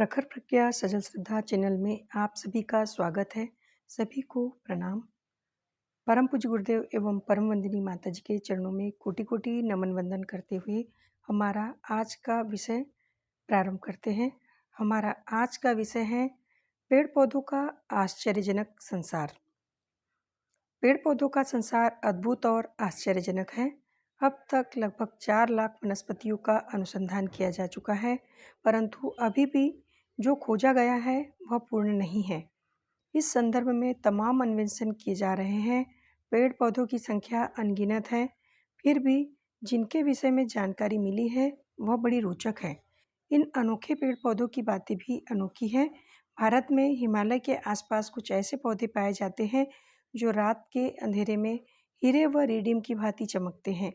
प्रखर प्रज्ञा सजल श्रद्धा चैनल में आप सभी का स्वागत है। सभी को प्रणाम। परम पूज्य गुरुदेव एवं परम वंदनीय माता जी के चरणों में कोटि कोटि नमन वंदन करते हुए हमारा आज का विषय प्रारंभ करते हैं। हमारा आज का विषय है पेड़ पौधों का आश्चर्यजनक संसार। पेड़ पौधों का संसार अद्भुत और आश्चर्यजनक है। अब तक लगभग 4 लाख वनस्पतियों का अनुसंधान किया जा चुका है, परंतु अभी भी जो खोजा गया है वह पूर्ण नहीं है। इस संदर्भ में तमाम अन्वेषण किए जा रहे हैं। पेड़ पौधों की संख्या अनगिनत है, फिर भी जिनके विषय में जानकारी मिली है वह बड़ी रोचक है। इन अनोखे पेड़ पौधों की बातें भी अनोखी हैं। भारत में हिमालय के आसपास कुछ ऐसे पौधे पाए जाते हैं जो रात के अंधेरे में हीरे व रीडिम की भांति चमकते हैं।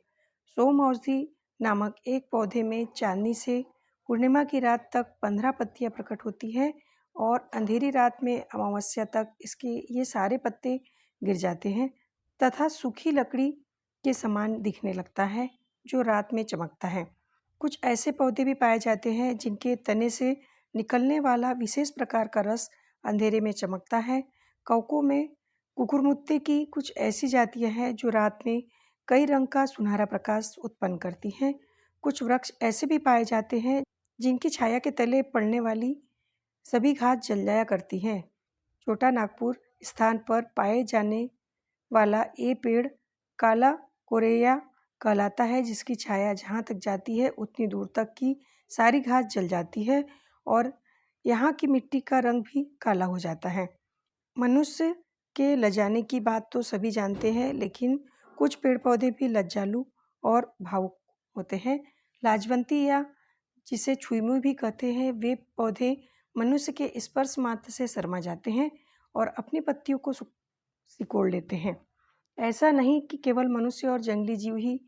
सोमौषधि नामक एक पौधे में चांदनी से पूर्णिमा की रात तक 15 पत्तियां प्रकट होती हैं और अंधेरी रात में अमावस्या तक इसके ये सारे पत्ते गिर जाते हैं तथा सूखी लकड़ी के समान दिखने लगता है जो रात में चमकता है। कुछ ऐसे पौधे भी पाए जाते हैं जिनके तने से निकलने वाला विशेष प्रकार का रस अंधेरे में चमकता है। कवकों में कुकुरमुत्ते की कुछ ऐसी जातियां हैं जो रात में कई रंग का सुनहरा प्रकाश उत्पन्न करती हैं। कुछ वृक्ष ऐसे भी पाए जाते हैं जिनकी छाया के तले पड़ने वाली सभी घास जल जाया करती हैं। छोटा नागपुर स्थान पर पाए जाने वाला ये पेड़ काला कोरेया कहलाता है, जिसकी छाया जहाँ तक जाती है उतनी दूर तक की सारी घास जल जाती है और यहाँ की मिट्टी का रंग भी काला हो जाता है। मनुष्य के लजाने की बात तो सभी जानते हैं, लेकिन कुछ पेड़ पौधे भी लज्जालु और भावुक होते हैं। लाजवंती या जिसे छुईमुई भी कहते हैं, वे पौधे मनुष्य के स्पर्श मात्र से शर्मा जाते हैं और अपनी पत्तियों को सिकोड़ लेते हैं। ऐसा नहीं कि केवल मनुष्य और जंगली जीव ही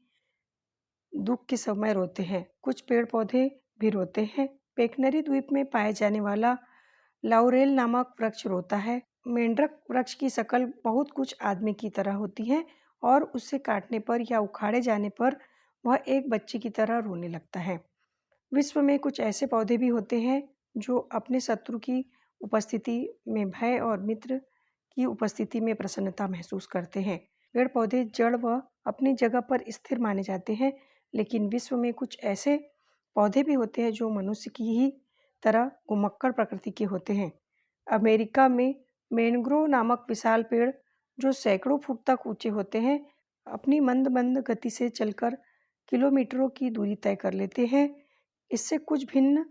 दुख के समय रोते हैं, कुछ पेड़ पौधे भी रोते हैं। पेकनरी द्वीप में पाए जाने वाला लाउरेल नामक वृक्ष रोता है। मेंढक वृक्ष की शक्ल बहुत कुछ आदमी की तरह होती है और उसे काटने पर या उखाड़े जाने पर वह एक बच्चे की तरह रोने लगता है। विश्व में कुछ ऐसे पौधे भी होते हैं जो अपने शत्रु की उपस्थिति में भय और मित्र की उपस्थिति में प्रसन्नता महसूस करते हैं। पेड़ पौधे जड़ व अपनी जगह पर स्थिर माने जाते हैं, लेकिन विश्व में कुछ ऐसे पौधे भी होते हैं जो मनुष्य की ही तरह घुमक्कड़ प्रकृति के होते हैं। अमेरिका में मैंग्रोव नामक विशाल पेड़ जो सैकड़ों फुट तक ऊंचे होते हैं, अपनी मंद मंद गति से चलकर किलोमीटरों की दूरी तय कर लेते हैं। इससे कुछ भिन्न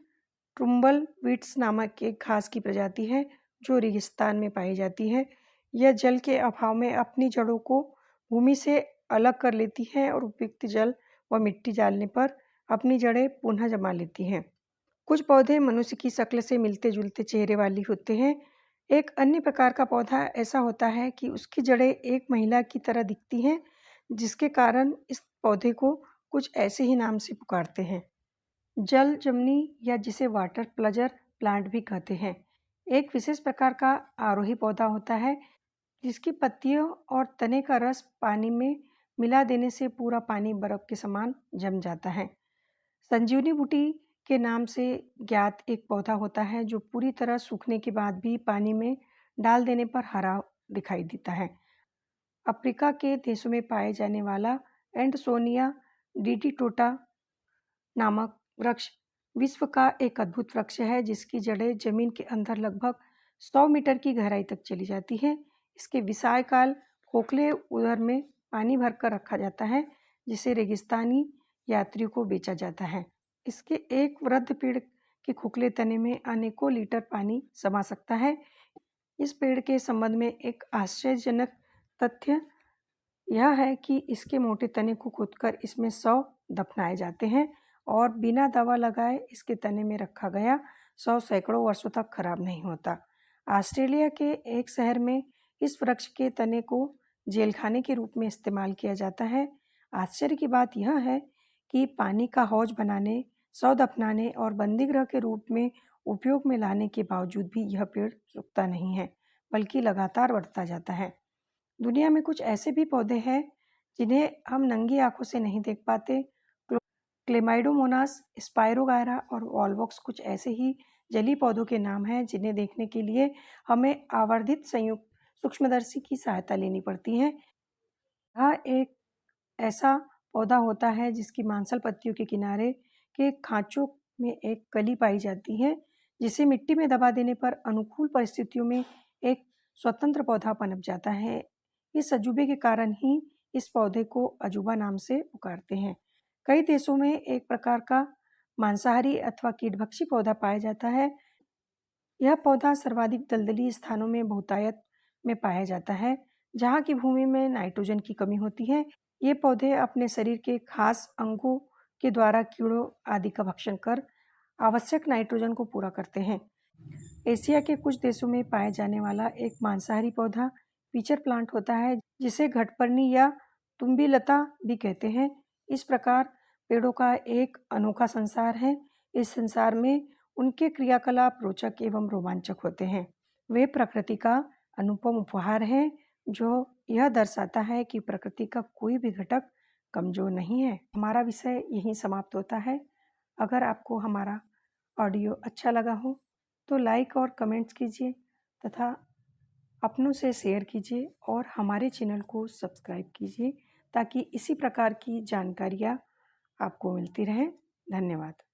ट्रुम्बल वीट्स नामक एक घास की प्रजाति है जो रेगिस्तान में पाई जाती है। यह जल के अभाव में अपनी जड़ों को भूमि से अलग कर लेती है और उपयुक्त जल व मिट्टी डालने पर अपनी जड़ें पुनः जमा लेती हैं। कुछ पौधे मनुष्य की शक्ल से मिलते जुलते चेहरे वाली होते हैं। एक अन्य प्रकार का पौधा ऐसा होता है कि उसकी जड़ें एक महिला की तरह दिखती हैं, जिसके कारण इस पौधे को कुछ ऐसे ही नाम से पुकारते हैं। जल जमनी या जिसे वाटर प्लजर प्लांट भी कहते हैं, एक विशेष प्रकार का आरोही पौधा होता है जिसकी पत्तियों और तने का रस पानी में मिला देने से पूरा पानी बर्फ के समान जम जाता है। संजीवनी बूटी के नाम से ज्ञात एक पौधा होता है जो पूरी तरह सूखने के बाद भी पानी में डाल देने पर हरा दिखाई देता है। अफ्रीका के देशों में पाए जाने वाला एंडसोनिया डिटिटोटा नामक वृक्ष विश्व का एक अद्भुत वृक्ष है, जिसकी जड़ें जमीन के अंदर लगभग 100 मीटर की गहराई तक चली जाती हैं। इसके विशालकाय खोखले उदर में पानी भरकर रखा जाता है, जिसे रेगिस्तानी यात्रियों को बेचा जाता है। इसके एक वृद्ध पेड़ के खोखले तने में अनेकों लीटर पानी समा सकता है। इस पेड़ के संबंध में एक आश्चर्यजनक तथ्य यह है कि इसके मोटे तने को खोदकर इसमें 100 दफनाए जाते हैं और बिना दवा लगाए इसके तने में रखा गया 100 सैकड़ों वर्षों तक खराब नहीं होता। ऑस्ट्रेलिया के एक शहर में इस वृक्ष के तने को जेलखाने के रूप में इस्तेमाल किया जाता है। आश्चर्य की बात यह है कि पानी का हौज बनाने, 100 दफनाने और बंदीगृह के रूप में उपयोग में लाने के बावजूद भी यह पेड़ सूखता नहीं है, बल्कि लगातार बढ़ता जाता है। दुनिया में कुछ ऐसे भी पौधे हैं जिन्हें हम नंगी आंखों से नहीं देख पाते। क्लेमाइडोमोनास, स्पाइरोगायरा और वॉलवॉक्स कुछ ऐसे ही जलीय पौधों के नाम हैं जिन्हें देखने के लिए हमें आवर्धित संयुक्त सूक्ष्मदर्शी की सहायता लेनी पड़ती है। यह एक ऐसा पौधा होता है जिसकी मांसल पत्तियों के किनारे के खांचों में एक कली पाई जाती है, जिसे मिट्टी में दबा देने पर अनुकूल परिस्थितियों में एक स्वतंत्र पौधा पनप जाता है। इस अजूबे के कारण ही इस पौधे को अजूबा नाम से पुकारते हैं। कई देशों में एक प्रकार का मांसाहारी अथवा कीटभक्षी पौधा पाया जाता है। यह पौधा सर्वाधिक दलदली स्थानों में बहुतायत में पाया जाता है, जहाँ की भूमि में नाइट्रोजन की कमी होती है। ये पौधे अपने शरीर के खास अंगों के द्वारा कीड़ों आदि का भक्षण कर आवश्यक नाइट्रोजन को पूरा करते हैं। एशिया के कुछ देशों में पाए जाने वाला एक मांसाहारी पौधा पीचर प्लांट होता है, जिसे घटपर्णी या तुम्बी लता भी कहते हैं। इस प्रकार पेड़ों का एक अनोखा संसार है। इस संसार में उनके क्रियाकलाप रोचक एवं रोमांचक होते हैं। वे प्रकृति का अनुपम उपहार हैं, जो यह दर्शाता है कि प्रकृति का कोई भी घटक कमजोर नहीं है। हमारा विषय यहीं समाप्त होता है। अगर आपको हमारा ऑडियो अच्छा लगा हो तो लाइक और कमेंट्स कीजिए तथा अपनों से शेयर कीजिए और हमारे चैनल को सब्सक्राइब कीजिए ताकि इसी प्रकार की जानकारियाँ आपको मिलती रहें। धन्यवाद।